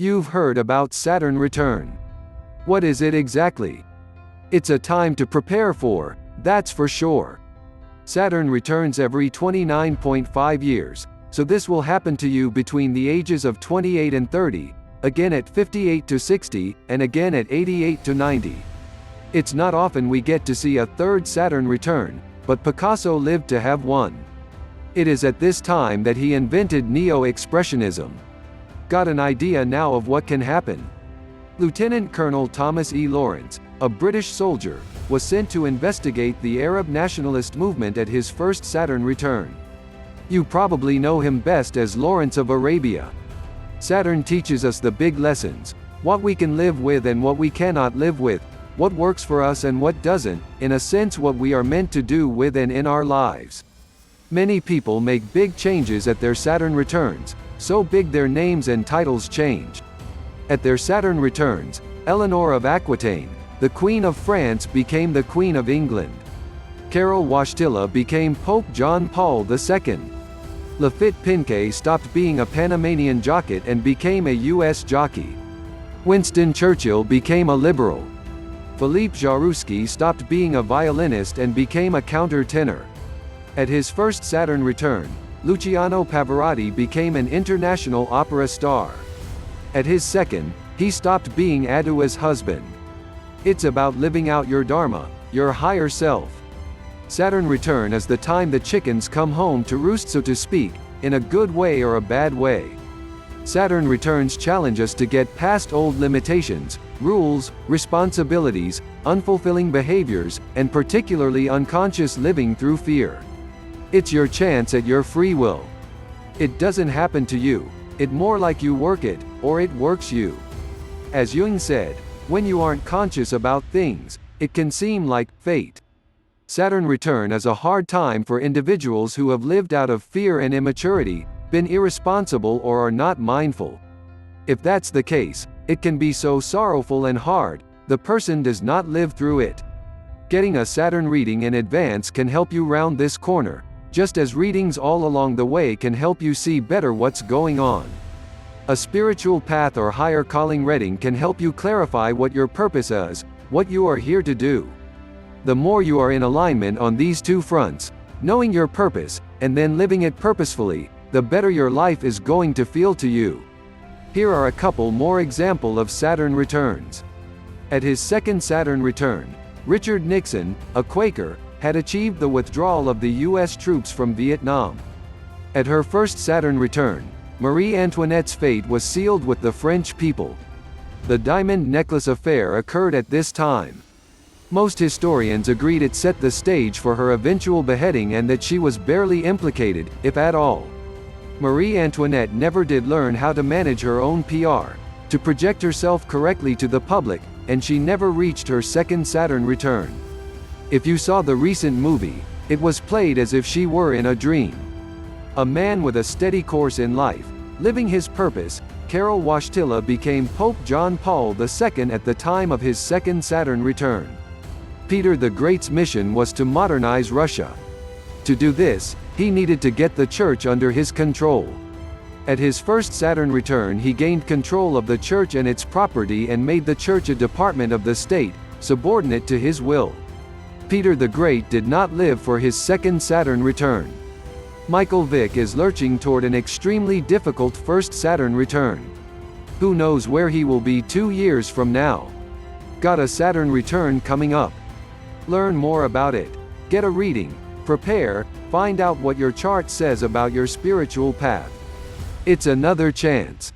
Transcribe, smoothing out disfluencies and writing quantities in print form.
You've heard about Saturn return. What is it exactly? It's a time to prepare for, that's for sure. Saturn returns every 29.5 years, so this will happen to you between the ages of 28 and 30, again at 58 to 60, and again at 88 to 90. It's not often we get to see a third Saturn return, but Picasso lived to have one. It is at this time that he invented Neo-Expressionism. Got an idea now of what can happen? Lieutenant Colonel Thomas E. Lawrence, a British soldier, was sent to investigate the Arab nationalist movement at his first Saturn return. You probably know him best as Lawrence of Arabia. Saturn teaches us the big lessons, what we can live with and what we cannot live with, what works for us and what doesn't, in a sense what we are meant to do with and in our lives. Many people make big changes at their Saturn returns, so big their names and titles change. At their Saturn returns, Eleanor of Aquitaine, the Queen of France, became the Queen of England. Karol Wojtyla became Pope John Paul II. Lafitte Pincay stopped being a Panamanian jockey and became a U.S. jockey. Winston Churchill became a liberal. Philippe Jaroussky stopped being a violinist and became a countertenor. At his first Saturn return, Luciano Pavarotti became an international opera star. At his second, he stopped being Adua's husband. It's about living out your dharma, your higher self. Saturn return is the time the chickens come home to roost, so to speak, in a good way or a bad way. Saturn returns challenge us to get past old limitations, rules, responsibilities, unfulfilling behaviors, and particularly unconscious living through fear. It's your chance at your free will. It doesn't happen to you, it more like you work it, or it works you. As Jung said, when you aren't conscious about things, it can seem like fate. Saturn return is a hard time for individuals who have lived out of fear and immaturity, been irresponsible or are not mindful. If that's the case, it can be so sorrowful and hard, the person does not live through it. Getting a Saturn reading in advance can help you round this corner, just as readings all along the way can help you see better what's going on. A spiritual path or higher calling reading can help you clarify what your purpose is, what you are here to do. The more you are in alignment on these two fronts, knowing your purpose, and then living it purposefully, the better your life is going to feel to you. Here are a couple more examples of Saturn returns. At his second Saturn return, Richard Nixon, a Quaker, had achieved the withdrawal of the U.S. troops from Vietnam. At her first Saturn return, Marie Antoinette's fate was sealed with the French people. The diamond necklace affair occurred at this time. Most historians agreed it set the stage for her eventual beheading and that she was barely implicated, if at all. Marie Antoinette never did learn how to manage her own PR, to project herself correctly to the public, and she never reached her second Saturn return. If you saw the recent movie, it was played as if she were in a dream. A man with a steady course in life, living his purpose, Karol Wojtyla became Pope John Paul II at the time of his second Saturn return. Peter the Great's mission was to modernize Russia. To do this, he needed to get the church under his control. At his first Saturn return, he gained control of the church and its property and made the church a department of the state, subordinate to his will. Peter the Great did not live for his second Saturn return. Michael Vick is lurching toward an extremely difficult first Saturn return. Who knows where he will be 2 years from now? Got a Saturn return coming up. Learn more about it. Get a reading. Prepare. Find out what your chart says about your spiritual path. It's another chance.